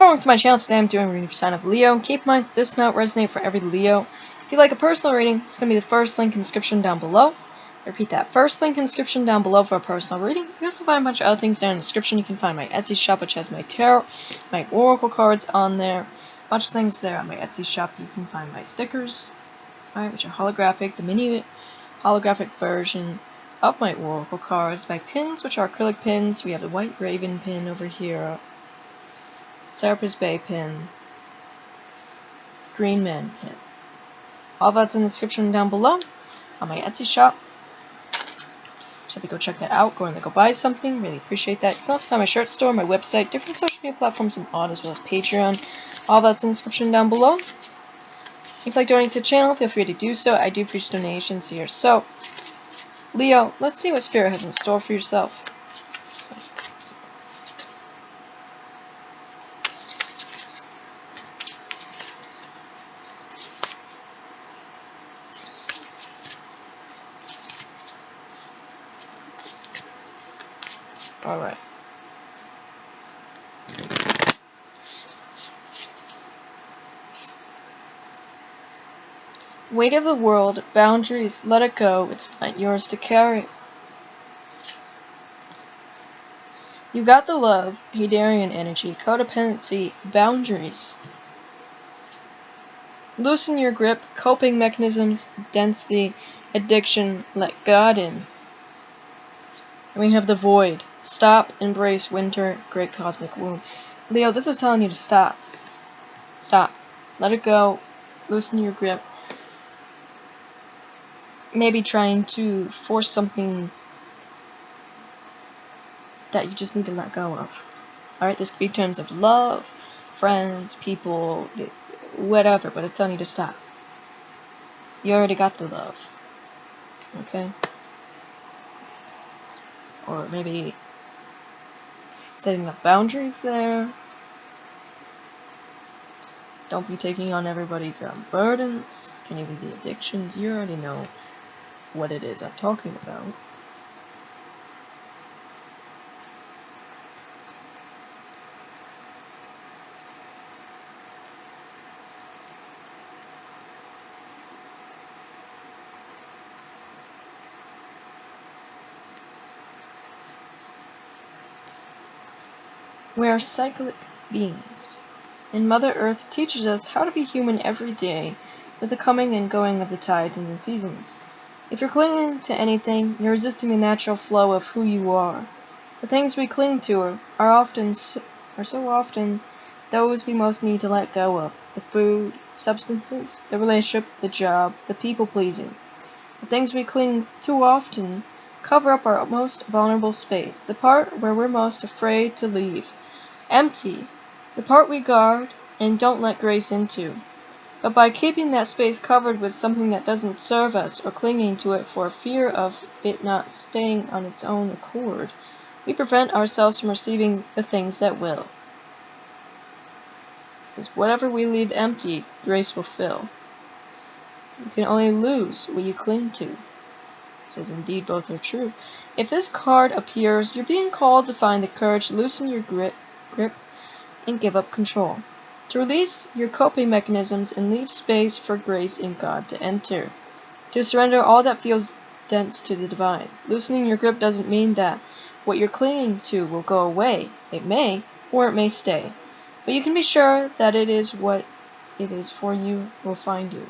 welcome to my channel. Today I'm doing a reading for sign of Leo. Keep in mind that this note resonates for every Leo. If you'd like a personal reading, it's going to be the first link in the description down below. I repeat that, first link in the description down below for a personal reading. You also find a bunch of other things down in the description. You can find my Etsy shop, which has my tarot, my oracle cards on there. A bunch of things there on my Etsy shop. You can find my stickers, which are holographic, the mini holographic version of my oracle cards, my pins, which are acrylic pins. We have the White Raven pin over here, Serapis Bay pin, Green Man pin. All that's in the description down below on my Etsy shop. Just have to go check that out. Go in there, go buy something. Really appreciate that. You can also find my shirt store, my website, different social media platforms, and all, as well as Patreon. All that's in the description down below. If you'd like donating to the channel, feel free to do so. I do appreciate donations here. So, Leo, let's see what Spirit has in store for yourself. Alright. Weight of the world, boundaries, let it go, it's not yours to carry. You got the love, Hadarian energy, codependency, boundaries. Loosen your grip, coping mechanisms, density, addiction, let God in. And we have the void. Stop, embrace winter, great cosmic wound. Leo, this is telling you to stop. Stop. Let it go. Loosen your grip. Maybe trying to force something that you just need to let go of. Alright, this could be in terms of love, friends, people, whatever, but it's telling you to stop. You already got the love. Okay? Or maybe setting up boundaries there. Don't be taking on everybody's burdens. Can you be the addictions? You already know what it is I'm talking about. We are cyclic beings, and Mother Earth teaches us how to be human every day with the coming and going of the tides and the seasons. If you're clinging to anything, you're resisting the natural flow of who you are. The things we cling to are so often those we most need to let go of. The food, substances, the relationship, the job, the people-pleasing. The things we cling to often cover up our most vulnerable space, the part where we're most afraid to leave. Empty, the part we guard and don't let grace into. But by keeping that space covered with something that doesn't serve us or clinging to it for fear of it not staying on its own accord, we prevent ourselves from receiving the things that will. It says, whatever we leave empty, grace will fill. You can only lose what you cling to. It says, indeed, both are true. If this card appears, you're being called to find the courage to loosen your grip and give up control. To release your coping mechanisms and leave space for grace in God to enter. To surrender all that feels dense to the divine. Loosening your grip doesn't mean that what you're clinging to will go away. It may, or it may stay. But you can be sure that it is what it is for you will find you.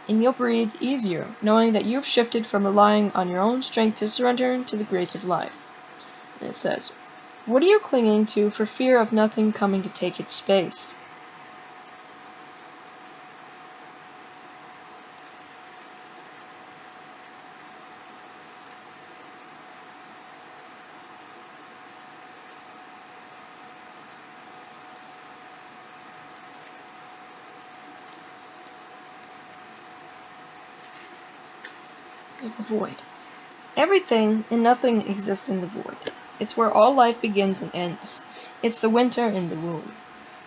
And you'll breathe easier, knowing that you've shifted from relying on your own strength to surrender to the grace of life. And it says, what are you clinging to for fear of nothing coming to take its space? The void. Everything and nothing exists in the void. It's where all life begins and ends. It's the winter in the womb.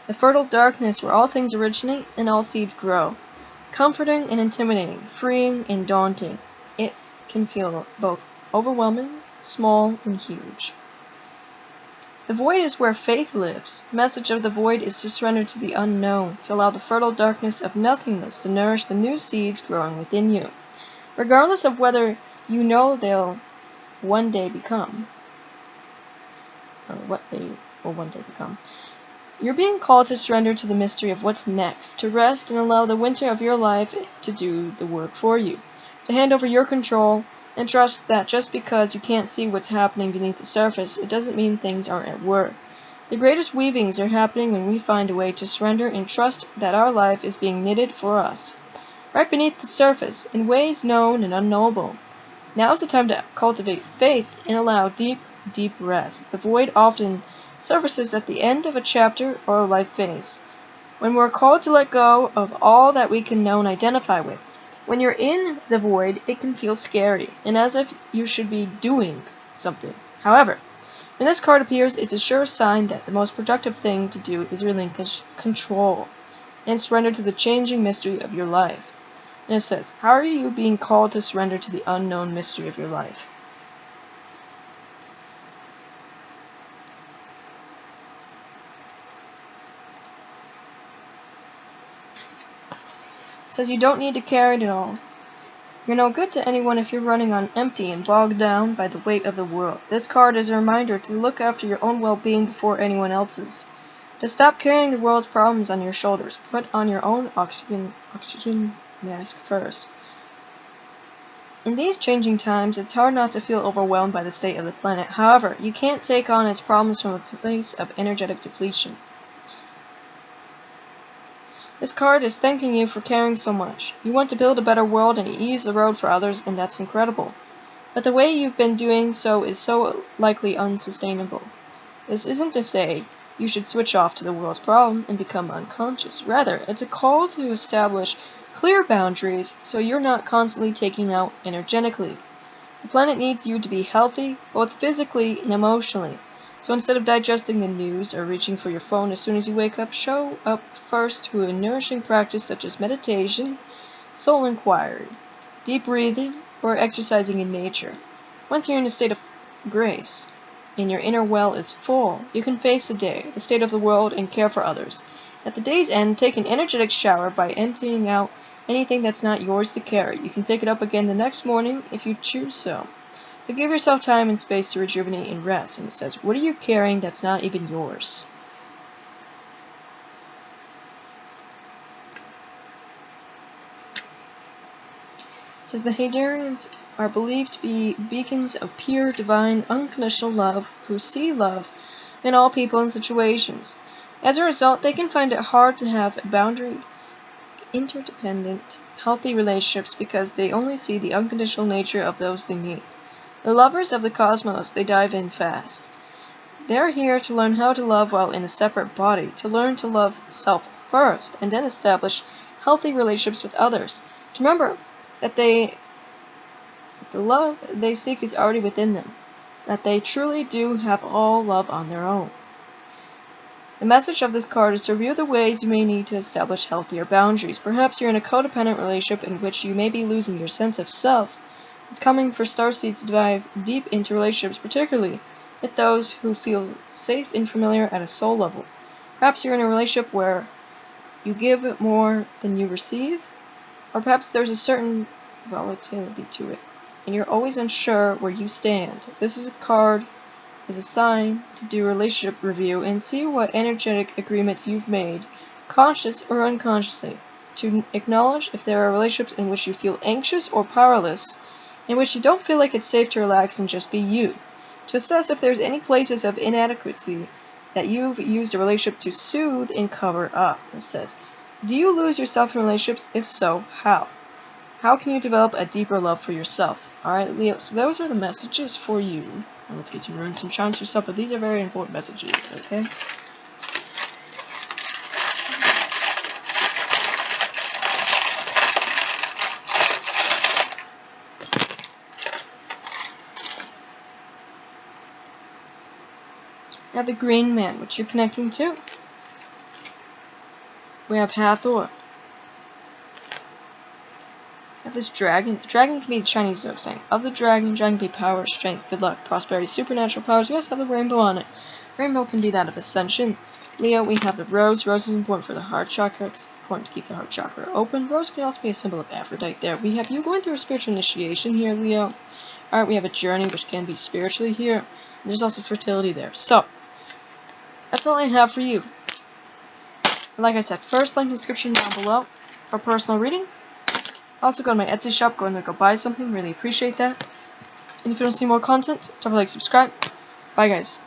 The fertile darkness where all things originate and all seeds grow. Comforting and intimidating, freeing and daunting. It can feel both overwhelming, small, and huge. The void is where faith lives. The message of the void is to surrender to the unknown, to allow the fertile darkness of nothingness to nourish the new seeds growing within you, regardless of whether you know they'll one day become, or what they will one day become. You're being called to surrender to the mystery of what's next, to rest and allow the winter of your life to do the work for you, to hand over your control and trust that just because you can't see what's happening beneath the surface, it doesn't mean things aren't at work. The greatest weavings are happening when we find a way to surrender and trust that our life is being knitted for us, right beneath the surface, in ways known and unknowable. Now is the time to cultivate faith and allow deep, deep rest. The void often surfaces at the end of a chapter or a life phase, when we're called to let go of all that we can know and identify with. When you're in the void, it can feel scary, and as if you should be doing something. However, when this card appears, it's a sure sign that the most productive thing to do is relinquish control and surrender to the changing mystery of your life. And it says, how are you being called to surrender to the unknown mystery of your life? It says you don't need to carry it all. You're no good to anyone if you're running on empty and bogged down by the weight of the world. This card is a reminder to look after your own well-being before anyone else's. To stop carrying the world's problems on your shoulders. Put on your own oxygen mask first. In these changing times, it's hard not to feel overwhelmed by the state of the planet. However, you can't take on its problems from a place of energetic depletion. This card is thanking you for caring so much. You want to build a better world and ease the road for others, and that's incredible. But the way you've been doing so is so likely unsustainable. This isn't to say you should switch off to the world's problem and become unconscious. Rather, it's a call to establish clear boundaries so you're not constantly taking out energetically. The planet needs you to be healthy, both physically and emotionally. So instead of digesting the news or reaching for your phone as soon as you wake up, show up first through a nourishing practice such as meditation, soul inquiry, deep breathing, or exercising in nature. Once you're in a state of grace, and your inner well is full, you can face the day, the state of the world, and care for others. At the day's end, take an energetic shower by emptying out anything that's not yours to carry. You can pick it up again the next morning if you choose so. But give yourself time and space to rejuvenate and rest. And it says, what are you carrying that's not even yours? It says the Hadarians are believed to be beacons of pure, divine, unconditional love who see love in all people and situations. As a result, they can find it hard to have boundary, interdependent, healthy relationships because they only see the unconditional nature of those they meet. The lovers of the cosmos, they dive in fast. They're here to learn how to love while in a separate body, to learn to love self first, and then establish healthy relationships with others. To remember that the love they seek is already within them, that they truly do have all love on their own. The message of this card is to review the ways you may need to establish healthier boundaries. Perhaps you're in a codependent relationship in which you may be losing your sense of self. It's coming for starseeds to dive deep into relationships, particularly with those who feel safe and familiar at a soul level. Perhaps you're in a relationship where you give more than you receive, or perhaps there's a certain volatility to it, and you're always unsure where you stand. This is a card is a sign to do a relationship review and see what energetic agreements you've made, conscious or unconsciously, to acknowledge if there are relationships in which you feel anxious or powerless, in which you don't feel like it's safe to relax and just be you, to assess if there's any places of inadequacy that you've used a relationship to soothe and cover up. It says, do you lose yourself in relationships? If so, how? How can you develop a deeper love for yourself? Alright, Leo, so those are the messages for you. Now let's get some runes, some charms for yourself, but these are very important messages, okay? Now the Green Man, which you're connecting to. We have Hathor. We have this dragon. The dragon can be the Chinese zodiac sign of the dragon. Dragon can be power, strength, good luck, prosperity, supernatural powers. We also have the rainbow on it. Rainbow can be that of ascension. Leo, we have the rose. Rose is important for the heart chakra. It's important to keep the heart chakra open. Rose can also be a symbol of Aphrodite there. We have you going through a spiritual initiation here, Leo. Alright, we have a journey which can be spiritually here. There's also fertility there. So, that's all I have for you. Like I said, first link in the description down below for personal reading. Also go to my Etsy shop, go in there, go buy something, really appreciate that. And if you want to see more content, don't forget to subscribe. Bye guys.